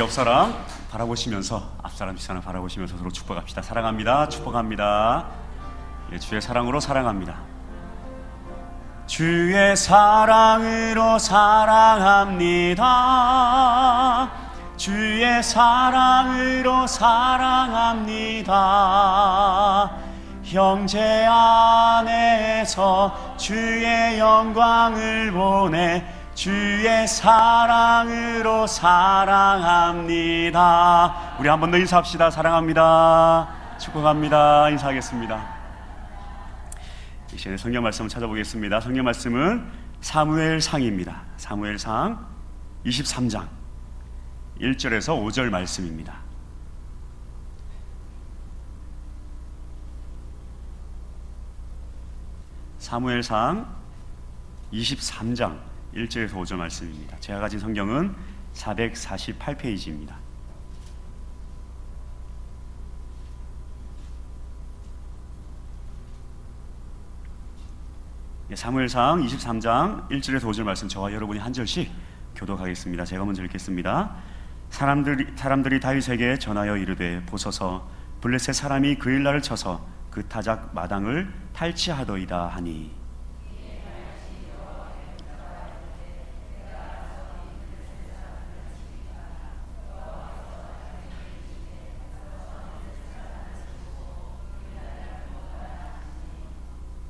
옆 사람 바라보시면서 앞 사람, 뒷 사람 바라보시면서 서로 축복합시다. 사랑합니다. 축복합니다. 예, 주의 사랑으로 사랑합니다. 주의 사랑으로 사랑합니다. 주의 사랑으로 사랑합니다. 형제 안에서 주의 영광을 보내 주의 사랑으로 사랑합니다. 우리 한 번 더 인사합시다. 사랑합니다. 축복합니다. 인사하겠습니다. 이 시간에 성경 말씀을 찾아보겠습니다. 성경 말씀은 사무엘상입니다. 사무엘상 23장 1절에서 5절 말씀입니다. 사무엘상 23장 1절에서 5절 말씀입니다. 제가 가진 성경은 448페이지입니다. 사무엘상 23장 1절에서 5절 말씀 저와 여러분이 한 절씩 교독하겠습니다. 제가 먼저 읽겠습니다. 사람들이 다윗에게 전하여 이르되 보소서 블레셋 사람이 그 일날을 쳐서 그 타작 마당을 탈취하더이다 하니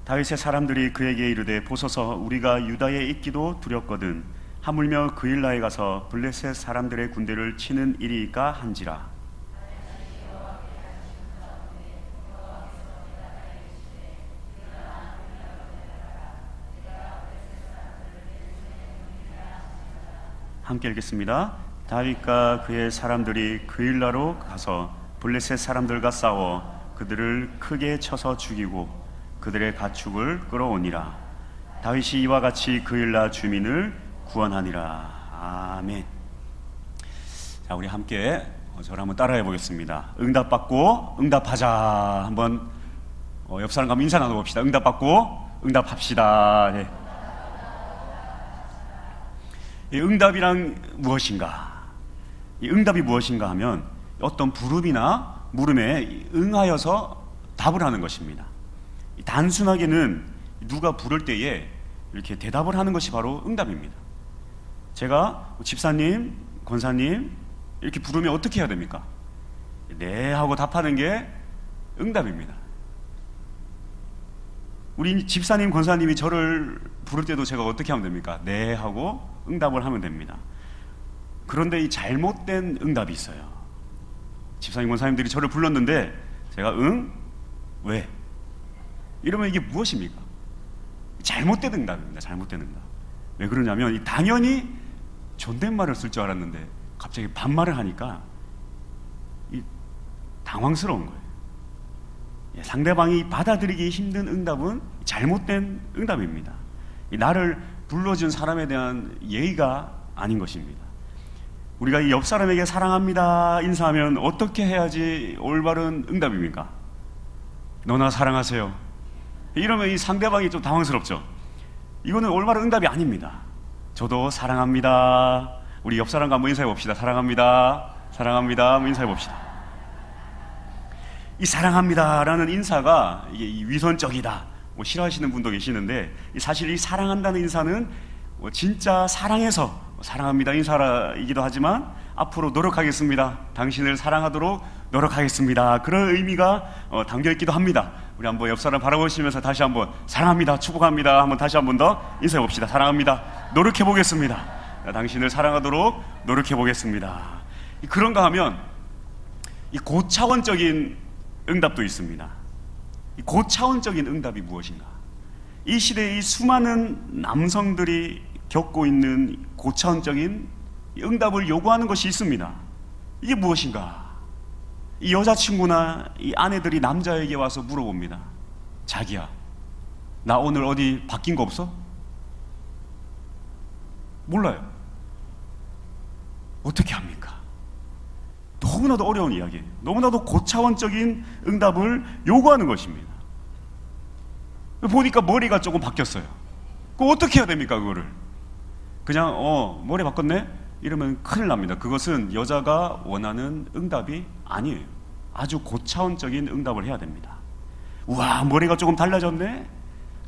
다윗의 사람들이 그에게 이르되 보소서 우리가 유다에 있기도 두렵거든 하물며 그 일나에 가서 블레셋 사람들의 군대를 치는 일이까 한지라. 함께 읽겠습니다. 다윗과 그의 사람들이 그 일나로 가서 블레셋 사람들과 싸워 그들을 크게 쳐서 죽이고 그들의 가축을 끌어오니라. 다윗이 이와 같이 그 일나 주민을 구원하니라. 아멘. 자, 우리 함께 저를 한번 따라해 보겠습니다. 응답받고 응답하자. 한번 옆 사람과 한번 인사 나눠봅시다. 응답받고 응답합시다. 네. 이 응답이란 무엇인가? 이 응답이 무엇인가 하면 어떤 부름이나 물음에 응하여서 답을 하는 것입니다. 단순하게는 누가 부를 때에 이렇게 대답을 하는 것이 바로 응답입니다. 제가 집사님, 권사님 이렇게 부르면 어떻게 해야 됩니까? 네 하고 답하는 게 응답입니다. 우리 집사님, 권사님이 저를 부를 때도 제가 어떻게 하면 됩니까? 네 하고 응답을 하면 됩니다. 그런데 이 잘못된 응답이 있어요. 집사님, 권사님들이 저를 불렀는데 제가 응? 왜? 이러면 이게 무엇입니까? 잘못된 응답입니다. 잘못된 응답. 왜 그러냐면 당연히 존댓말을 쓸 줄 알았는데 갑자기 반말을 하니까 당황스러운 거예요. 상대방이 받아들이기 힘든 응답은 잘못된 응답입니다. 나를 불러준 사람에 대한 예의가 아닌 것입니다. 우리가 이 옆 사람에게 사랑합니다 인사하면 어떻게 해야지 올바른 응답입니까? 너나 사랑하세요. 이러면 이 상대방이 좀 당황스럽죠. 이거는 올바른 응답이 아닙니다. 저도 사랑합니다. 우리 옆 사람과 한번 인사해 봅시다. 사랑합니다. 사랑합니다. 한번 인사해 봅시다. 이 사랑합니다라는 인사가 이게 위선적이다, 싫어하시는 분도 계시는데 사실 이 사랑한다는 인사는 진짜 사랑해서 사랑합니다 인사이기도 하지만 앞으로 노력하겠습니다. 당신을 사랑하도록 노력하겠습니다. 그런 의미가 담겨 있기도 합니다. 우리 한번 옆 사람 바라보시면서 다시 한번 사랑합니다, 축복합니다. 한번 다시 한번 더 인사해 봅시다. 사랑합니다. 노력해 보겠습니다. 당신을 사랑하도록 노력해 보겠습니다. 그런가 하면 이 고차원적인 응답도 있습니다. 이 고차원적인 응답이 무엇인가? 이 시대의 수많은 남성들이 겪고 있는 고차원적인 응답을 요구하는 것이 있습니다. 이게 무엇인가? 이 여자친구나 이 아내들이 남자에게 와서 물어봅니다. 자기야, 나 오늘 어디 바뀐 거 없어? 몰라요. 어떻게 합니까? 너무나도 어려운 이야기예요. 너무나도 고차원적인 응답을 요구하는 것입니다. 보니까 머리가 조금 바뀌었어요. 그거 어떻게 해야 됩니까? 그거를 그냥 머리 바꿨네? 이러면 큰일 납니다. 그것은 여자가 원하는 응답이 아니에요. 아주 고차원적인 응답을 해야 됩니다. 우와, 머리가 조금 달라졌네?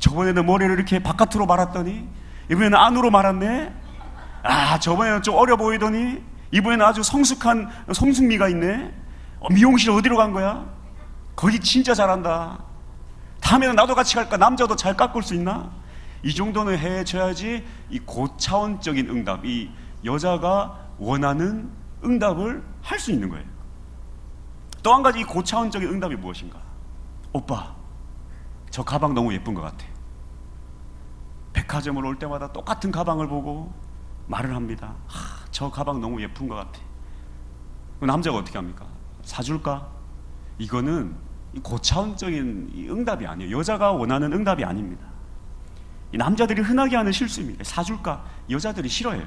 저번에는 머리를 이렇게 바깥으로 말았더니 이번에는 안으로 말았네? 아, 저번에는 좀 어려 보이더니 이번에는 아주 성숙한 성숙미가 있네? 미용실 어디로 간 거야? 거기 진짜 잘한다. 다음에는 나도 같이 갈까? 남자도 잘 깎을 수 있나? 이 정도는 해줘야지 이 고차원적인 응답, 이 여자가 원하는 응답을 할 수 있는 거예요. 또 한 가지 이 고차원적인 응답이 무엇인가? 오빠, 저 가방 너무 예쁜 것 같아. 백화점을 올 때마다 똑같은 가방을 보고 말을 합니다. 저 가방 너무 예쁜 것 같아. 남자가 어떻게 합니까? 사줄까? 이거는 고차원적인 응답이 아니에요. 여자가 원하는 응답이 아닙니다. 남자들이 흔하게 하는 실수입니다. 사줄까? 여자들이 싫어해요.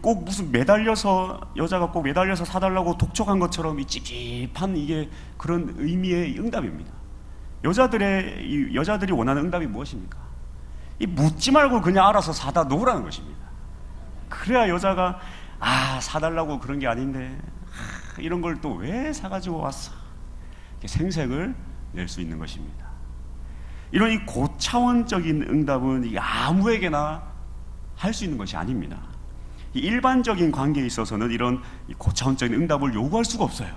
꼭 무슨 매달려서, 여자가 꼭 매달려서 사달라고 독촉한 것처럼 이 찝찝한 이게 그런 의미의 응답입니다. 여자들이 원하는 응답이 무엇입니까? 이 묻지 말고 그냥 알아서 사다 놓으라는 것입니다. 그래야 여자가 사달라고 그런 게 아닌데 이런 걸 또 왜 사가지고 왔어? 이렇게 생색을 낼 수 있는 것입니다. 이런 이 고차원적인 응답은 이 아무에게나 할 수 있는 것이 아닙니다. 이 일반적인 관계에 있어서는 이런 고차원적인 응답을 요구할 수가 없어요.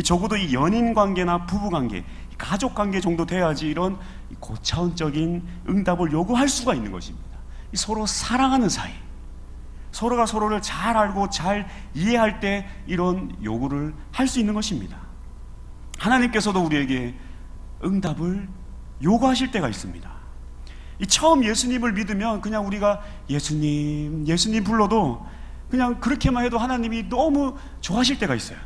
적어도 이 연인 관계나 부부 관계, 가족 관계 정도 돼야지 이런 고차원적인 응답을 요구할 수가 있는 것입니다. 서로 사랑하는 사이, 서로가 서로를 잘 알고 잘 이해할 때 이런 요구를 할 수 있는 것입니다. 하나님께서도 우리에게 응답을 요구하실 때가 있습니다. 처음 예수님을 믿으면 그냥 우리가 예수님 불러도 그냥 그렇게만 해도 하나님이 너무 좋아하실 때가 있어요.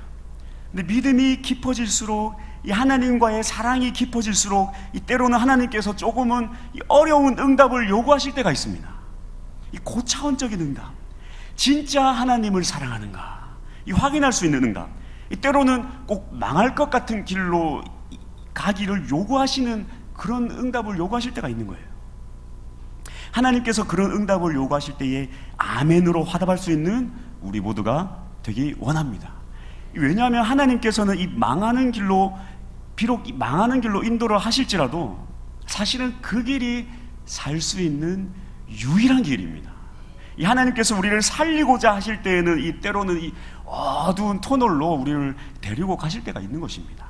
근데 믿음이 깊어질수록, 이 하나님과의 사랑이 깊어질수록 때로는 하나님께서 조금은 어려운 응답을 요구하실 때가 있습니다. 이 고차원적인 응답, 진짜 하나님을 사랑하는가 확인할 수 있는 응답, 때로는 꼭 망할 것 같은 길로 가기를 요구하시는 그런 응답을 요구하실 때가 있는 거예요. 하나님께서 그런 응답을 요구하실 때에 아멘으로 화답할 수 있는 우리 모두가 되기 원합니다. 왜냐하면 하나님께서는 이 망하는 길로, 비록 망하는 길로 인도를 하실지라도 사실은 그 길이 살 수 있는 유일한 길입니다. 이 하나님께서 우리를 살리고자 하실 때에는 때로는 이 어두운 터널로 우리를 데리고 가실 때가 있는 것입니다.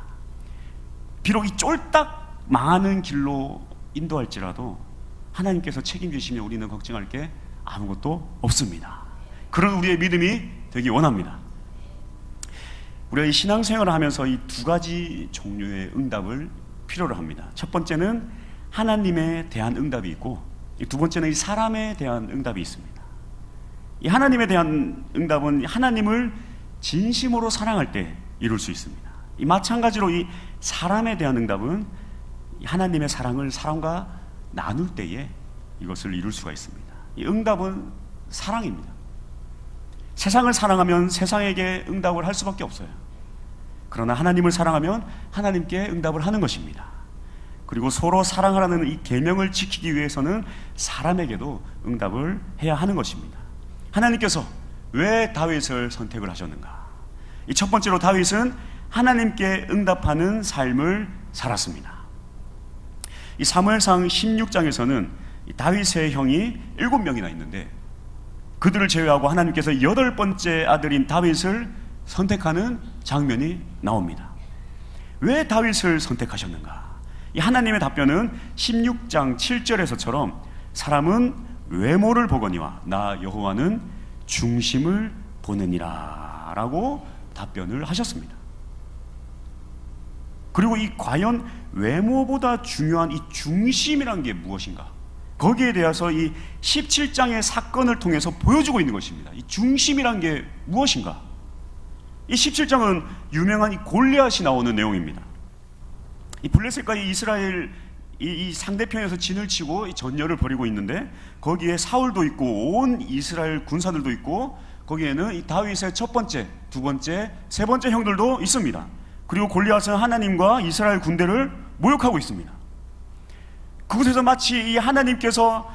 비록 이 쫄딱 망하는 길로 인도할지라도 하나님께서 책임지시면 우리는 걱정할 게 아무것도 없습니다. 그런 우리의 믿음이 되기 원합니다. 우리가 이 신앙생활을 하면서 이 두 가지 종류의 응답을 필요로 합니다. 첫 번째는 하나님에 대한 응답이 있고, 두 번째는 이 사람에 대한 응답이 있습니다. 이 하나님에 대한 응답은 하나님을 진심으로 사랑할 때 이룰 수 있습니다. 이 마찬가지로 이 사람에 대한 응답은 하나님의 사랑을 사람과 나눌 때에 이것을 이룰 수가 있습니다. 이 응답은 사랑입니다. 세상을 사랑하면 세상에게 응답을 할 수밖에 없어요. 그러나 하나님을 사랑하면 하나님께 응답을 하는 것입니다. 그리고 서로 사랑하라는 이 계명을 지키기 위해서는 사람에게도 응답을 해야 하는 것입니다. 하나님께서 왜 다윗을 선택을 하셨는가? 이 첫 번째로 다윗은 하나님께 응답하는 삶을 살았습니다. 이 사무엘상 16장에서는 다윗의 형이 7명이나 있는데 그들을 제외하고 하나님께서 8번째 아들인 다윗을 선택하는 장면이 나옵니다. 왜 다윗을 선택하셨는가? 이 하나님의 답변은 16장 7절에서처럼 사람은 외모를 보거니와 나 여호와는 중심을 보느니라 라고 답변을 하셨습니다. 그리고 이 과연 외모보다 중요한 이 중심이란 게 무엇인가? 거기에 대해서 이 17장의 사건을 통해서 보여주고 있는 것입니다. 이 중심이란 게 무엇인가? 이 17장은 유명한 이 골리앗이 나오는 내용입니다. 이 블레셋과 이 이스라엘 이 상대편에서 진을 치고 이 전열을 벌이고 있는데 거기에 사울도 있고 온 이스라엘 군사들도 있고 거기에는 이 다윗의 첫 번째, 두 번째, 세 번째 형들도 있습니다. 그리고 골리앗은 하나님과 이스라엘 군대를 모욕하고 있습니다. 그곳에서 마치 이 하나님께서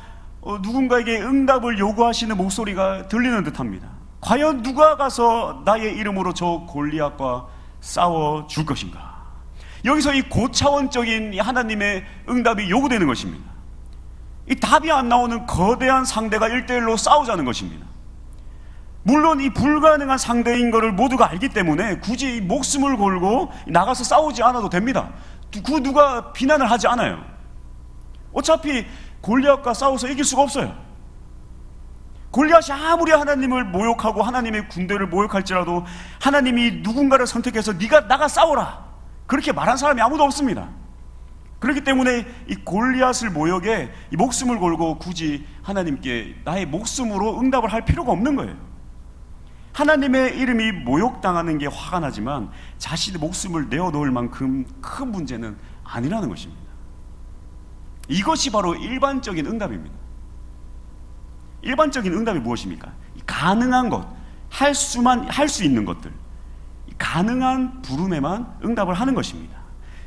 누군가에게 응답을 요구하시는 목소리가 들리는 듯합니다. 과연 누가 가서 나의 이름으로 저 골리앗과 싸워 줄 것인가? 여기서 이 고차원적인 하나님의 응답이 요구되는 것입니다. 이 답이 안 나오는 거대한 상대가 1대1로 싸우자는 것입니다. 물론 이 불가능한 상대인 것을 모두가 알기 때문에 굳이 목숨을 걸고 나가서 싸우지 않아도 됩니다. 그 누가 비난을 하지 않아요. 어차피 골리앗과 싸워서 이길 수가 없어요. 골리앗이 아무리 하나님을 모욕하고 하나님의 군대를 모욕할지라도 하나님이 누군가를 선택해서 네가 나가 싸워라 그렇게 말한 사람이 아무도 없습니다. 그렇기 때문에 이 골리앗을 모욕에 이 목숨을 걸고 굳이 하나님께 나의 목숨으로 응답을 할 필요가 없는 거예요. 하나님의 이름이 모욕당하는 게 화가 나지만 자신의 목숨을 내어놓을 만큼 큰 문제는 아니라는 것입니다. 이것이 바로 일반적인 응답입니다. 일반적인 응답이 무엇입니까? 가능한 것, 할 수 있는 것들, 가능한 부름에만 응답을 하는 것입니다.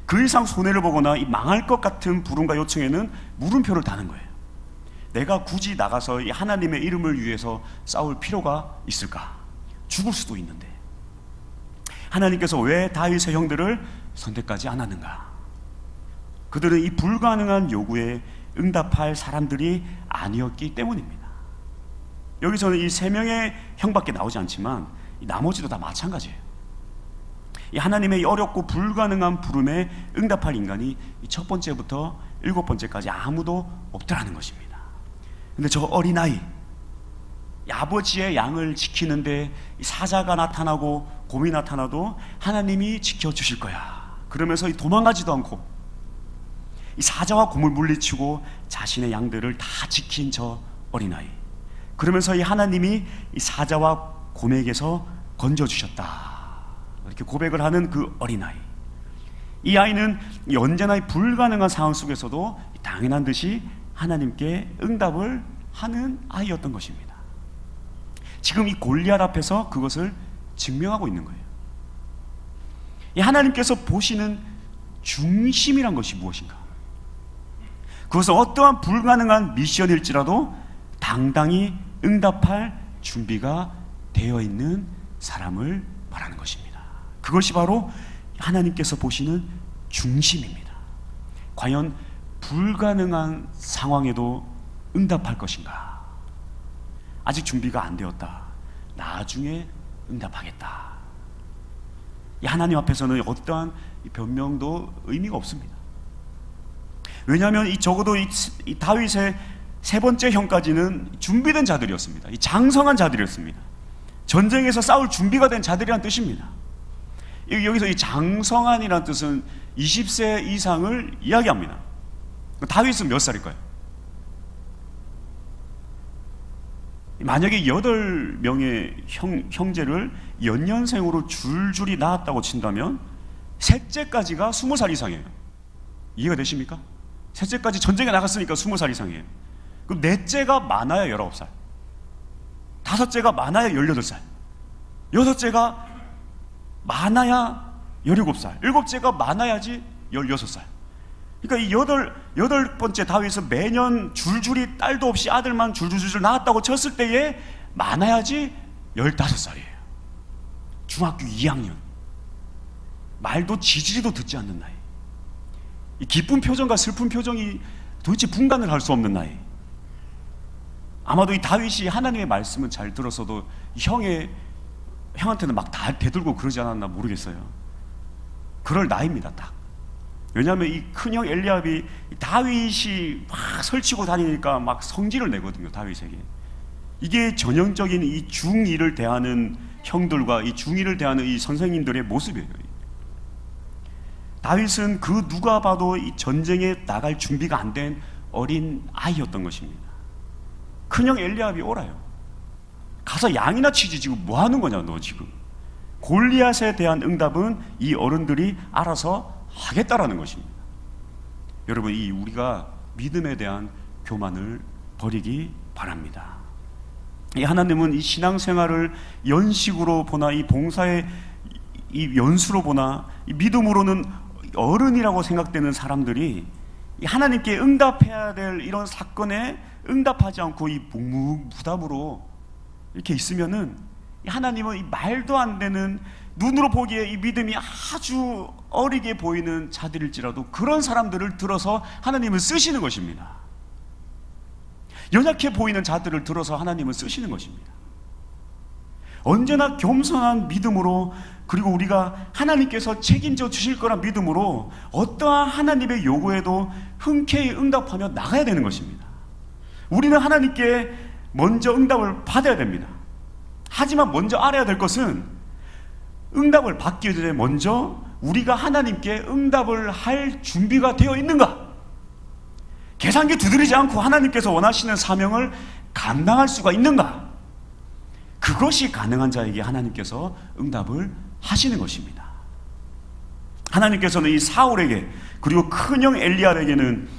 그 이상 손해를 보거나 이 망할 것 같은 부름과 요청에는 물음표를 다는 거예요. 내가 굳이 나가서 이 하나님의 이름을 위해서 싸울 필요가 있을까? 죽을 수도 있는데 하나님께서 왜 다윗의 형들을 선택하지 않았는가? 그들은 이 불가능한 요구에 응답할 사람들이 아니었기 때문입니다. 여기서는 이 3명의 형밖에 나오지 않지만 이 나머지도 다 마찬가지예요. 이 하나님의 어렵고 불가능한 부름에 응답할 인간이 첫 번째부터 7번째까지 아무도 없더라는 것입니다. 근데 저 어린아이, 아버지의 양을 지키는데 사자가 나타나고 곰이 나타나도 하나님이 지켜주실 거야 그러면서 도망가지도 않고 이 사자와 곰을 물리치고 자신의 양들을 다 지킨 저 어린아이, 그러면서 이 하나님이 이 사자와 곰에게서 건져주셨다 이렇게 고백을 하는 그 어린아이, 이 아이는 언제나 불가능한 상황 속에서도 당연한 듯이 하나님께 응답을 하는 아이였던 것입니다. 지금 이 골리앗 앞에서 그것을 증명하고 있는 거예요. 이 하나님께서 보시는 중심이란 것이 무엇인가? 그것은 어떠한 불가능한 미션일지라도 당당히 응답할 준비가 되어 있는 사람을 말하는 것입니다. 그것이 바로 하나님께서 보시는 중심입니다. 과연 불가능한 상황에도 응답할 것인가? 아직 준비가 안 되었다. 나중에 응답하겠다. 이 하나님 앞에서는 어떠한 변명도 의미가 없습니다. 왜냐하면 적어도 이 다윗의 3번째 형까지는 준비된 자들이었습니다. 이 장성한 자들이었습니다. 전쟁에서 싸울 준비가 된 자들이란 뜻입니다. 여기서 이 장성한이라는 뜻은 20세 이상을 이야기합니다. 다윗은 몇 살일까요? 만약에 8명의 형제를 연년생으로 줄줄이 낳았다고 친다면 셋째까지가 20살 이상이에요. 이해가 되십니까? 셋째까지 전쟁에 나갔으니까 20살 이상이에요. 그럼 넷째가 많아야 19살, 다섯째가 많아야 18살, 여섯째가 많아야 17살, 일곱째가 많아야지 16살. 그러니까 이 여덟 번째 다윗은 매년 줄줄이 딸도 없이 아들만 줄줄줄 낳았다고 쳤을 때에 많아야지 15살이에요. 중학교 2학년. 말도 지지리도 듣지 않는 나이. 이 기쁜 표정과 슬픈 표정이 도대체 분간을 할 수 없는 나이. 아마도 이 다윗이 하나님의 말씀은 잘 들었어도 형한테는 막 다 대들고 그러지 않았나 모르겠어요. 그럴 나이입니다, 딱. 왜냐하면 이 큰형 엘리압이 다윗이 막 설치고 다니니까 막 성질을 내거든요, 다윗에게. 이게 전형적인 이 중2를 대하는 형들과 이 중2를 대하는 이 선생님들의 모습이에요. 다윗은 그 누가 봐도 이 전쟁에 나갈 준비가 안 된 어린 아이였던 것입니다. 큰형 엘리압이 오라요. 가서 양이나 치지, 지금 뭐 하는 거냐 너 지금. 골리앗에 대한 응답은 이 어른들이 알아서 하겠다라는 것입니다. 여러분, 우리가 믿음에 대한 교만을 버리기 바랍니다. 이 하나님은 이 신앙생활을 연식으로 보나 이 봉사의 이 연수로 보나 이 믿음으로는 어른이라고 생각되는 사람들이 이 하나님께 응답해야 될 이런 사건에 응답하지 않고 이 묵묵부답으로 이렇게 있으면은 하나님은 이 말도 안 되는, 눈으로 보기에 이 믿음이 아주 어리게 보이는 자들일지라도 그런 사람들을 들어서 하나님은 쓰시는 것입니다. 연약해 보이는 자들을 들어서 하나님은 쓰시는 것입니다. 언제나 겸손한 믿음으로, 그리고 우리가 하나님께서 책임져 주실 거란 믿음으로 어떠한 하나님의 요구에도 흔쾌히 응답하며 나가야 되는 것입니다. 우리는 하나님께 먼저 응답을 받아야 됩니다. 하지만 먼저 알아야 될 것은, 응답을 받기 전에 먼저 우리가 하나님께 응답을 할 준비가 되어 있는가? 계산기 두드리지 않고 하나님께서 원하시는 사명을 감당할 수가 있는가? 그것이 가능한 자에게 하나님께서 응답을 하시는 것입니다. 하나님께서는 이 사울에게, 그리고 큰형 엘리압에게는,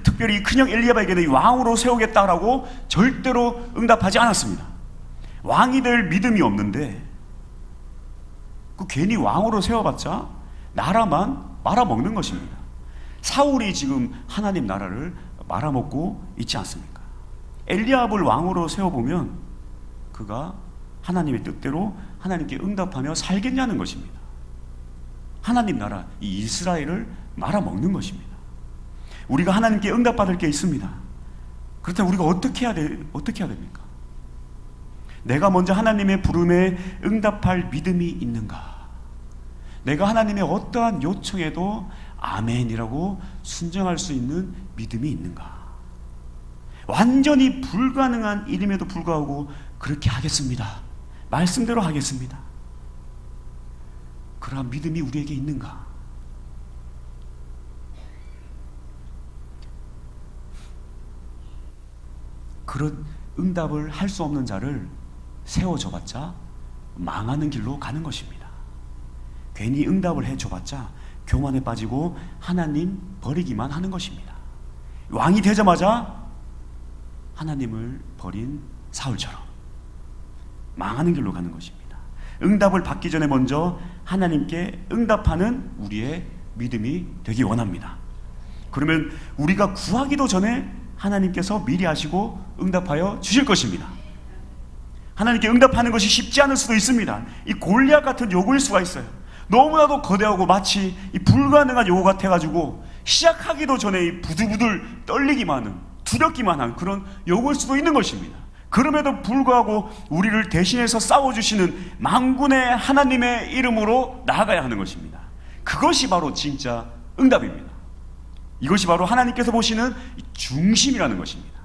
특별히 이 큰형 엘리압에게는 왕으로 세우겠다라고 절대로 응답하지 않았습니다. 왕이 될 믿음이 없는데 괜히 왕으로 세워봤자 나라만 말아먹는 것입니다. 사울이 지금 하나님 나라를 말아먹고 있지 않습니까? 엘리압을 왕으로 세워보면 그가 하나님의 뜻대로 하나님께 응답하며 살겠냐는 것입니다. 하나님 나라, 이 이스라엘을 말아먹는 것입니다. 우리가 하나님께 응답받을 게 있습니다. 그렇다면 우리가 어떻게 해야 됩니까? 내가 먼저 하나님의 부름에 응답할 믿음이 있는가? 내가 하나님의 어떠한 요청에도 아멘이라고 순종할 수 있는 믿음이 있는가? 완전히 불가능한 일임에도 불구하고 그렇게 하겠습니다, 말씀대로 하겠습니다, 그러한 믿음이 우리에게 있는가? 그런 응답을 할 수 없는 자를 세워줘봤자 망하는 길로 가는 것입니다. 괜히 응답을 해줘봤자 교만에 빠지고 하나님 버리기만 하는 것입니다. 왕이 되자마자 하나님을 버린 사울처럼 망하는 길로 가는 것입니다. 응답을 받기 전에 먼저 하나님께 응답하는 우리의 믿음이 되기 원합니다. 그러면 우리가 구하기도 전에 하나님께서 미리 하시고 응답하여 주실 것입니다. 하나님께 응답하는 것이 쉽지 않을 수도 있습니다. 이 골리앗 같은 요구일 수가 있어요. 너무나도 거대하고 마치 이 불가능한 요구 같아가지고 시작하기도 전에 이 부들부들 떨리기만 하는, 두렵기만 한 그런 요구일 수도 있는 것입니다. 그럼에도 불구하고 우리를 대신해서 싸워주시는 만군의 하나님의 이름으로 나아가야 하는 것입니다. 그것이 바로 진짜 응답입니다. 이것이 바로 하나님께서 보시는 중심이라는 것입니다.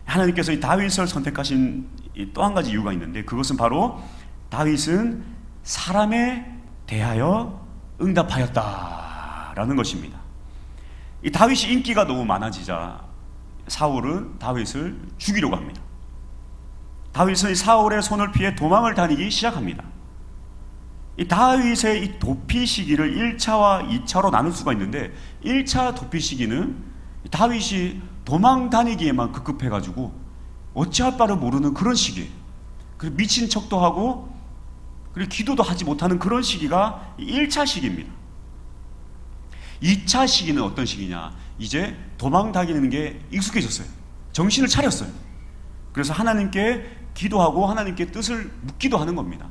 하나님께서 이 다윗을 선택하신 또 한 가지 이유가 있는데, 그것은 바로 다윗은 사람에 대하여 응답하였다라는 것입니다. 이 다윗이 인기가 너무 많아지자 사울은 다윗을 죽이려고 합니다. 다윗은 사울의 손을 피해 도망을 다니기 시작합니다. 이 다윗의 이 도피 시기를 1차와 2차로 나눌 수가 있는데, 1차 도피 시기는 다윗이 도망 다니기에만 급급해가지고 어찌할 바를 모르는 그런 시기예요. 그리고 미친 척도 하고, 그리고 기도도 하지 못하는 그런 시기가 1차 시기입니다. 2차 시기는 어떤 시기냐? 이제 도망 다니는 게 익숙해졌어요. 정신을 차렸어요. 그래서 하나님께 기도하고 하나님께 뜻을 묻기도 하는 겁니다.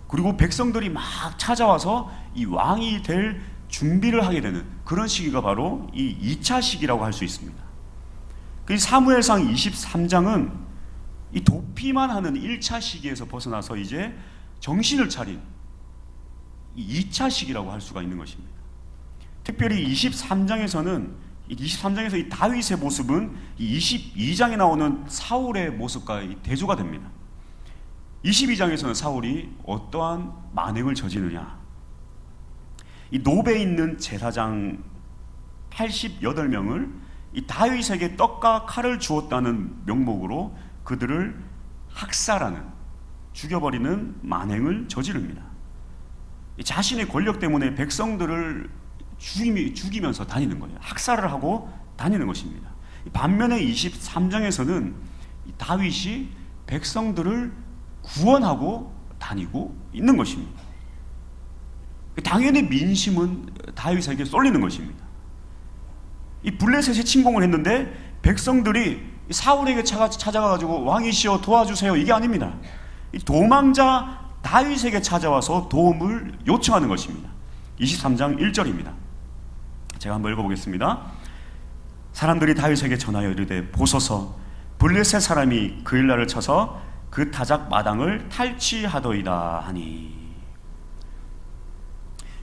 그리고 백성들이 막 찾아와서 이 왕이 될 준비를 하게 되는 그런 시기가 바로 이 2차 시기라고 할 수 있습니다. 그 사무엘상 23장은 이 도피만 하는 1차 시기에서 벗어나서 이제 정신을 차린 이 2차 시기라고 할 수가 있는 것입니다. 특별히 23장에서 이 다윗의 모습은 이 22장에 나오는 사울의 모습과 대조가 됩니다. 22장에서는 사울이 어떠한 만행을 저지르냐? 이 노베에 있는 제사장 88명을 이 다윗에게 떡과 칼을 주었다는 명목으로 그들을 학살하는, 죽여버리는 만행을 저지릅니다. 자신의 권력 때문에 백성들을 죽이면서 다니는 거예요. 학살을 하고 다니는 것입니다. 반면에 23장에서는 다윗이 백성들을 구원하고 다니고 있는 것입니다. 당연히 민심은 다윗에게 쏠리는 것입니다. 이 블레셋에 침공을 했는데 백성들이 사울에게 찾아가가지고 왕이시여 도와주세요, 이게 아닙니다. 이 도망자 다윗에게 찾아와서 도움을 요청하는 것입니다. 23장 1절입니다. 제가 한번 읽어보겠습니다. 사람들이 다윗에게 전하여 이르되 보소서 블레셋 사람이 그일라를 쳐서 그 타작 마당을 탈취하더이다 하니.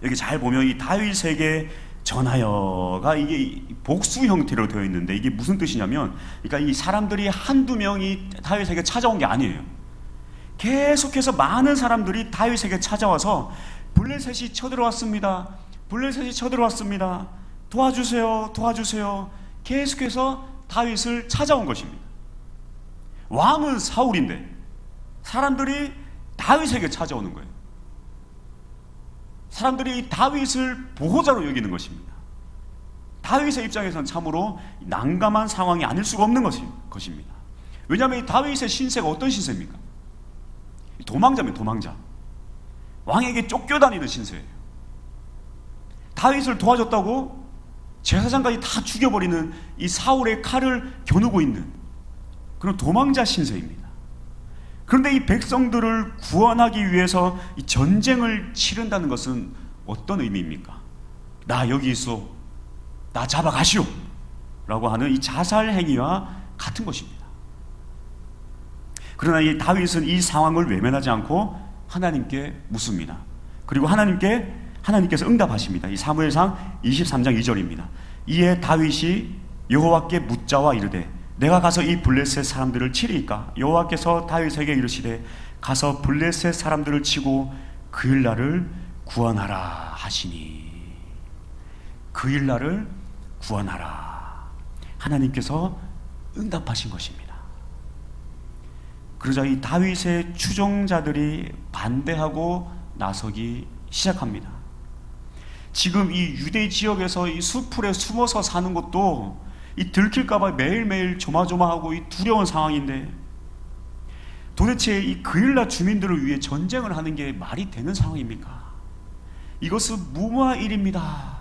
여기 잘 보면 이 다윗에게 전하여가 이게 복수 형태로 되어 있는데 이게 무슨 뜻이냐면, 그러니까 이 사람들이 한두 명이 다윗에게 찾아온 게 아니에요. 계속해서 많은 사람들이 다윗에게 찾아와서 블레셋이 쳐들어왔습니다. 블레셋이 쳐들어왔습니다. 도와주세요. 도와주세요. 계속해서 다윗을 찾아온 것입니다. 왕은 사울인데 사람들이 다윗에게 찾아오는 거예요. 사람들이 다윗을 보호자로 여기는 것입니다. 다윗의 입장에서는 참으로 난감한 상황이 아닐 수가 없는 것입니다. 왜냐하면 이 다윗의 신세가 어떤 신세입니까? 도망자입니다. 도망자. 왕에게 쫓겨다니는 신세예요. 다윗을 도와줬다고 제사장까지 다 죽여버리는 이 사울의 칼을 겨누고 있는 그런 도망자 신세입니다. 그런데 이 백성들을 구원하기 위해서 이 전쟁을 치른다는 것은 어떤 의미입니까? 나 여기 있어, 나 잡아가시오 라고 하는 이 자살 행위와 같은 것입니다. 그러나 이 다윗은 이 상황을 외면하지 않고 하나님께 묻습니다. 그리고 하나님께서 응답하십니다. 이 사무엘상 23장 2절입니다. 이에 다윗이 여호와께 묻자와 이르되 내가 가서 이 블레셋 사람들을 치리이까? 여호와께서 다윗에게 이르시되 가서 블레셋 사람들을 치고 그일라를 구원하라 하시니. 그일라를 구원하라. 하나님께서 응답하신 것입니다. 그러자 이 다윗의 추종자들이 반대하고 나서기 시작합니다. 지금 이 유대 지역에서 이 수풀에 숨어서 사는 것도 이 들킬까봐 매일매일 조마조마하고 이 두려운 상황인데, 도대체 이 그일라 주민들을 위해 전쟁을 하는 게 말이 되는 상황입니까? 이것은 무모한 일입니다.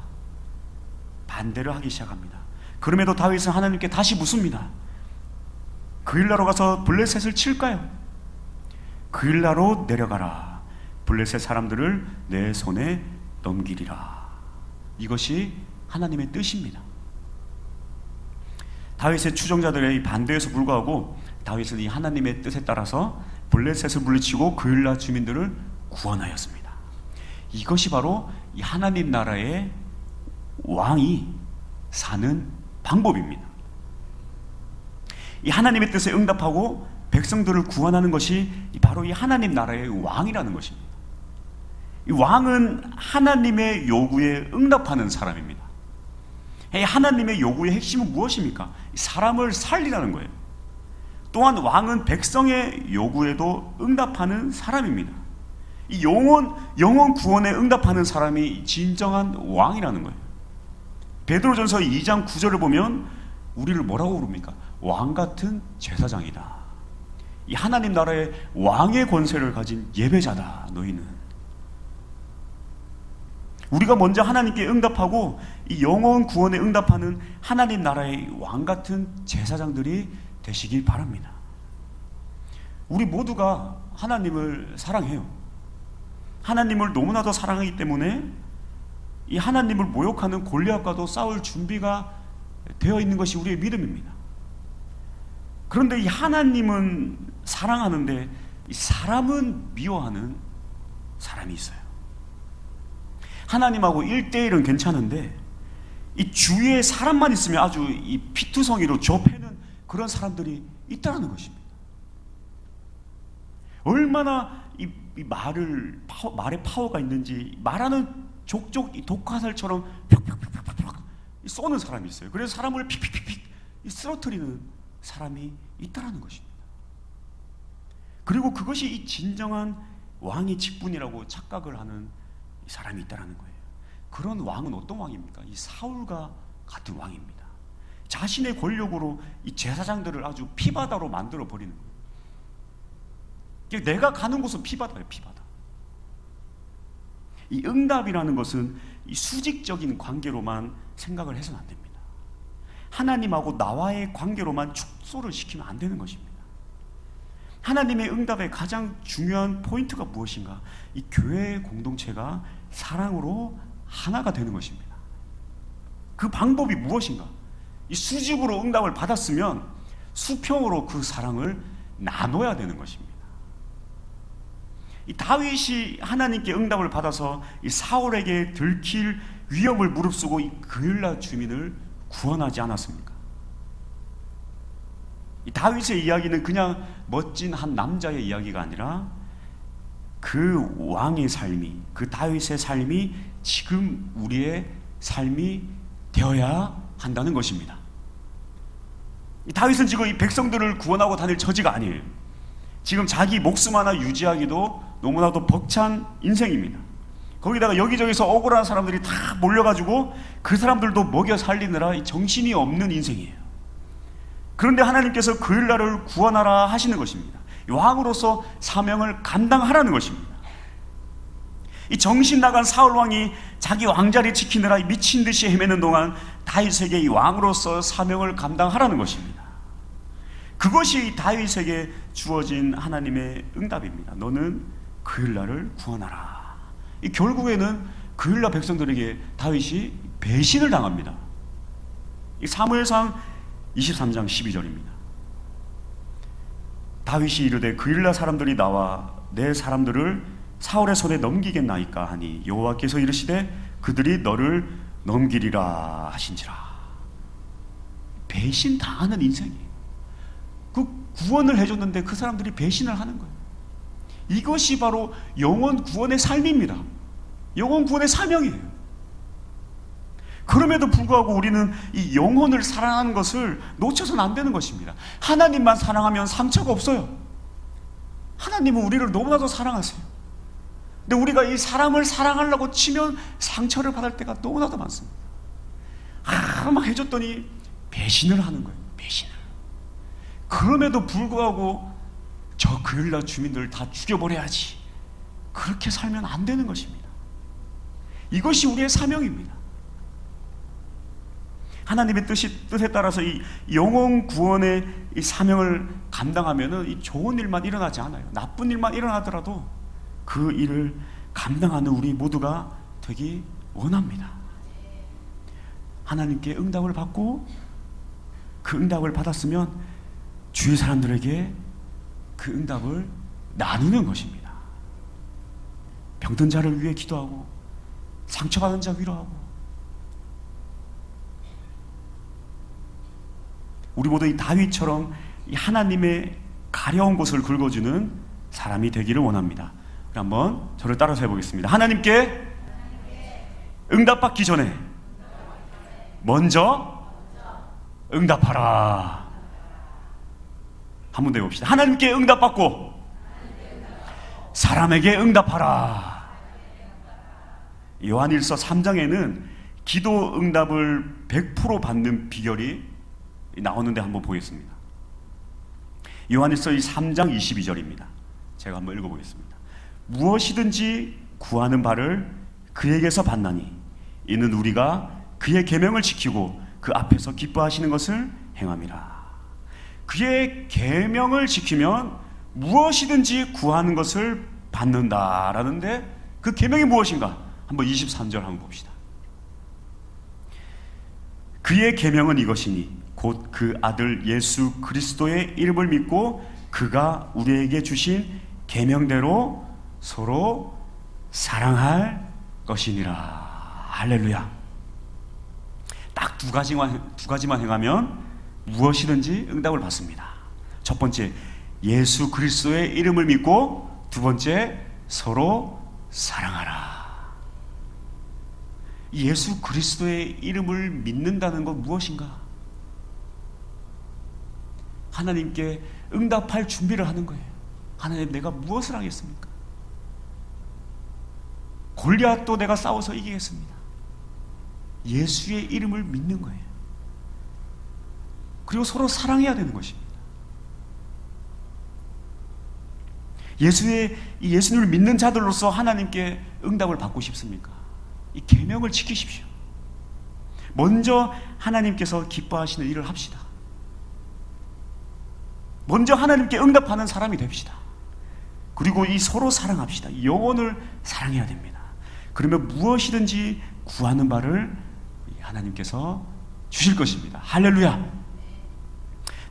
반대를 하기 시작합니다. 그럼에도 다윗은 하나님께 다시 묻습니다. 그일라로 가서 블레셋을 칠까요? 그일라로 내려가라. 블레셋 사람들을 내 손에 넘기리라. 이것이 하나님의 뜻입니다. 다윗의 추종자들의 반대에서 불구하고 다윗은 이 하나님의 뜻에 따라서 블레셋을 물리치고 그일라 주민들을 구원하였습니다. 이것이 바로 이 하나님 나라의 왕이 사는 방법입니다. 이 하나님의 뜻에 응답하고 백성들을 구원하는 것이 바로 이 하나님 나라의 왕이라는 것입니다. 이 왕은 하나님의 요구에 응답하는 사람입니다. 하나님의 요구의 핵심은 무엇입니까? 사람을 살리라는 거예요. 또한 왕은 백성의 요구에도 응답하는 사람입니다. 이 영혼 구원에 응답하는 사람이 진정한 왕이라는 거예요. 베드로전서 2장 9절을 보면 우리를 뭐라고 부릅니까? 왕 같은 제사장이다. 이 하나님 나라의 왕의 권세를 가진 예배자다. 너희는 우리가 먼저 하나님께 응답하고 이 영혼 구원에 응답하는 하나님 나라의 왕 같은 제사장들이 되시길 바랍니다. 우리 모두가 하나님을 사랑해요. 하나님을 너무나도 사랑하기 때문에 이 하나님을 모욕하는 골리앗과도 싸울 준비가 되어 있는 것이 우리의 믿음입니다. 그런데 이 하나님은 사랑하는데 이 사람은 미워하는 사람이 있어요. 하나님하고 1대1은 괜찮은데 이 주위에 사람만 있으면 아주 이 피투성이로 좁히는 그런 사람들이 있다는 것입니다. 얼마나 이 말의 파워가 있는지, 말하는 족족 이 독화살처럼 펴펴펴펴펴 쏘는 사람이 있어요. 그래서 사람을 픽픽픽픽 쓰러뜨리는 사람이 있다는 것입니다. 그리고 그것이 이 진정한 왕의 직분이라고 착각을 하는 이 사람이 있다는 거예요. 그런 왕은 어떤 왕입니까? 이 사울과 같은 왕입니다. 자신의 권력으로 이 제사장들을 아주 피바다로 만들어 버리는 거예요. 내가 가는 곳은 피바다예요. 피바다. 이 응답이라는 것은 이 수직적인 관계로만 생각을 해서는 안 됩니다. 하나님하고 나와의 관계로만 축소를 시키면 안 되는 것입니다. 하나님의 응답의 가장 중요한 포인트가 무엇인가? 이 교회 공동체가 사랑으로 하나가 되는 것입니다. 그 방법이 무엇인가? 이 수직으로 응답을 받았으면 수평으로 그 사랑을 나눠야 되는 것입니다. 이 다윗이 하나님께 응답을 받아서 이 사울에게 들킬 위협을 무릅쓰고 이 그일라 주민을 구원하지 않았습니까? 이 다윗의 이야기는 그냥 멋진 한 남자의 이야기가 아니라 그 왕의 삶이, 그 다윗의 삶이 지금 우리의 삶이 되어야 한다는 것입니다. 이 다윗은 지금 이 백성들을 구원하고 다닐 처지가 아니에요. 지금 자기 목숨 하나 유지하기도 너무나도 벅찬 인생입니다. 거기다가 여기저기서 억울한 사람들이 다 몰려가지고 그 사람들도 먹여 살리느라 정신이 없는 인생이에요. 그런데 하나님께서 그일라를 구원하라 하시는 것입니다. 왕으로서 사명을 감당하라는 것입니다. 이 정신 나간 사울 왕이 자기 왕자리 지키느라 미친 듯이 헤매는 동안 다윗에게 이 왕으로서 사명을 감당하라는 것입니다. 그것이 다윗에게 주어진 하나님의 응답입니다. 너는 그일라를 구원하라. 이 결국에는 그일라 백성들에게 다윗이 배신을 당합니다. 이 사무엘상 23장 12절입니다. 다윗이 이르되 그일라 사람들이 나와 내 사람들을 사울의 손에 넘기겠나이까 하니 여호와께서 이르시되 그들이 너를 넘기리라 하신지라. 배신 당하는 인생이에요. 그 구원을 해줬는데 그 사람들이 배신을 하는 거예요. 이것이 바로 영혼 구원의 삶입니다. 영혼 구원의 사명이에요. 그럼에도 불구하고 우리는 이 영혼을 사랑하는 것을 놓쳐서는 안 되는 것입니다. 하나님만 사랑하면 상처가 없어요. 하나님은 우리를 너무나도 사랑하세요. 근데 우리가 이 사람을 사랑하려고 치면 상처를 받을 때가 너무나도 많습니다. 막 해줬더니 배신을 하는 거예요. 배신을. 그럼에도 불구하고 저 그일라 주민들 다 죽여버려야지, 그렇게 살면 안 되는 것입니다. 이것이 우리의 사명입니다. 하나님의 뜻에 따라서 이 영혼 구원의 이 사명을 감당하면은 이 좋은 일만 일어나지 않아요. 나쁜 일만 일어나더라도 그 일을 감당하는 우리 모두가 되기 원합니다. 하나님께 응답을 받고 그 응답을 받았으면 주위 사람들에게 그 응답을 나누는 것입니다. 병든 자를 위해 기도하고 상처받은 자 위로하고. 우리 모두 이 다윗처럼 이 하나님의 가려운 곳을 긁어주는 사람이 되기를 원합니다. 한번 저를 따라서 해보겠습니다. 하나님께 응답받기 전에 먼저 응답하라. 한 번 더 해봅시다. 하나님께 응답받고 사람에게 응답하라. 요한일서 3장에는 기도 응답을 100% 받는 비결이 나오는데 한번 보겠습니다. 요한일서 3장 22절입니다. 제가 한번 읽어보겠습니다. 무엇이든지 구하는 바를 그에게서 받나니 이는 우리가 그의 계명을 지키고 그 앞에서 기뻐하시는 것을 행함이라. 그의 계명을 지키면 무엇이든지 구하는 것을 받는다라는데 그 계명이 무엇인가? 한번 23절 한번 봅시다. 그의 계명은 이것이니 곧 그 아들 예수 그리스도의 이름을 믿고 그가 우리에게 주신 계명대로 서로 사랑할 것이니라. 할렐루야. 딱 두 가지만 행하면 무엇이든지 응답을 받습니다. 첫 번째, 예수 그리스도의 이름을 믿고, 두 번째, 서로 사랑하라. 예수 그리스도의 이름을 믿는다는 건 무엇인가? 하나님께 응답할 준비를 하는 거예요. 하나님, 내가 무엇을 하겠습니까? 골리앗도 내가 싸워서 이기겠습니다. 예수의 이름을 믿는 거예요. 그리고 서로 사랑해야 되는 것입니다. 예수님을 믿는 자들로서 하나님께 응답을 받고 싶습니까? 이 계명을 지키십시오. 먼저 하나님께서 기뻐하시는 일을 합시다. 먼저 하나님께 응답하는 사람이 됩시다. 그리고 이 서로 사랑합시다. 영혼을 사랑해야 됩니다. 그러면 무엇이든지 구하는 바를 하나님께서 주실 것입니다. 할렐루야.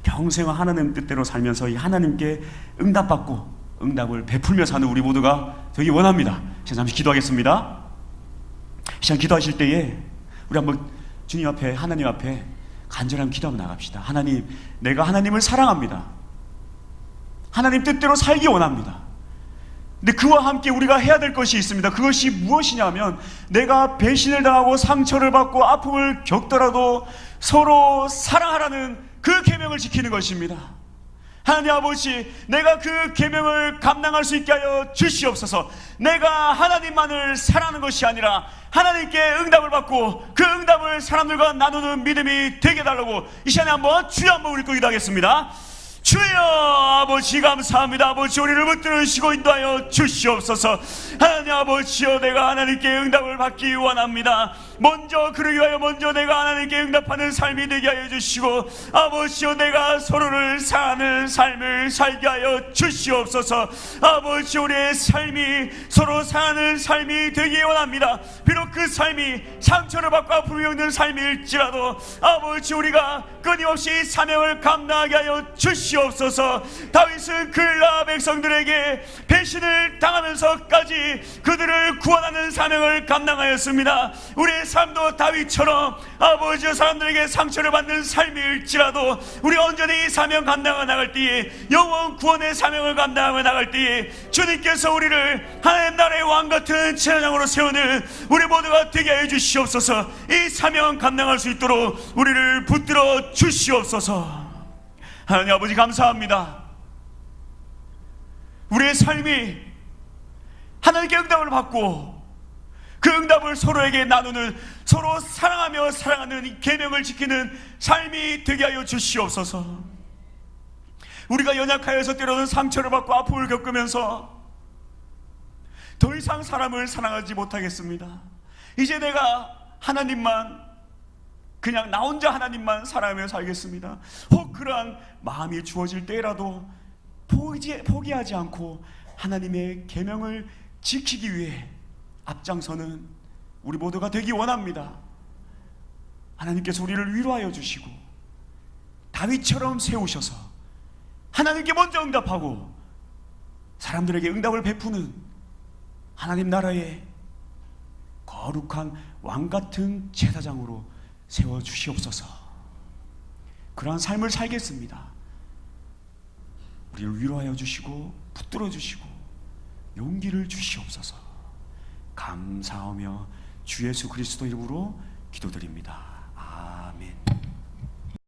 평생 하나님 뜻대로 살면서 이 하나님께 응답받고 응답을 베풀며 사는 우리 모두가 되기 원합니다. 제가 잠시 기도하겠습니다. 시간 기도하실 때에 우리 한번 주님 앞에, 하나님 앞에 간절한 기도 한번 나갑시다. 하나님, 내가 하나님을 사랑합니다. 하나님 뜻대로 살기 원합니다. 근데 그와 함께 우리가 해야 될 것이 있습니다. 그것이 무엇이냐면, 내가 배신을 당하고 상처를 받고 아픔을 겪더라도 서로 사랑하라는 그 계명을 지키는 것입니다. 하나님 아버지, 내가 그 계명을 감당할 수 있게 하여 주시옵소서. 내가 하나님만을 사랑하는 것이 아니라 하나님께 응답을 받고 그 응답을 사람들과 나누는 믿음이 되게 해달라고 이 시간에 한번 주여 한번 우리 기도하겠습니다. 주여, 아버지 감사합니다. 아버지, 우리를 붙들으시고 인도하여 주시옵소서. 하나님 아버지여, 내가 하나님께 응답을 받기 원합니다. 그러기 위하여 먼저 내가 하나님께 응답하는 삶이 되게 하여 주시고, 아버지여, 내가 서로를 사랑하는 삶을 살게 하여 주시옵소서. 아버지, 우리의 삶이 서로 사랑하는 삶이 되기 원합니다. 비록 그 삶이 상처를 받고 아픔을 겪는 삶일지라도 아버지, 우리가 끊임없이 사명을 감당하게 하여 주시옵소서. 다윗은 그라 백성들에게 배신을 당하면서까지 그들을 구원하는 사명을 감당하였습니다. 우리의 삶도 다윗처럼 아버지, 사람들에게 상처를 받는 삶일지라도 우리 온전히 이 사명 감당하며 나갈 때에, 영원 구원의 사명을 감당하며 나갈 때에 주님께서 우리를 하나님 나라의 왕같은 제사장으로 세우는 우리 모두가 되게 하여 주시옵소서. 이 사명 감당할 수 있도록 우리를 붙들어 주시옵소서. 하나님 아버지 감사합니다. 우리의 삶이 하나님께 응답을 받고 그 응답을 서로에게 나누는, 서로 사랑하며 사랑하는 이 계명을 지키는 삶이 되게 하여 주시옵소서. 우리가 연약하여서 때로는 상처를 받고 아픔을 겪으면서 더 이상 사람을 사랑하지 못하겠습니다. 이제 내가 하나님만, 그냥 나 혼자 하나님만 사랑하며 살겠습니다. 혹 그러한 마음이 주어질 때라도 포기하지 않고 하나님의 계명을 지키기 위해 앞장서는 우리 모두가 되기 원합니다. 하나님께서 우리를 위로하여 주시고 다윗처럼 세우셔서 하나님께 먼저 응답하고 사람들에게 응답을 베푸는 하나님 나라의 거룩한 왕같은 제사장으로 세워주시옵소서. 그러한 삶을 살겠습니다. 우리를 위로하여 주시고 붙들어 주시고 용기를 주시옵소서. 감사하며 주 예수 그리스도 이름으로 기도드립니다.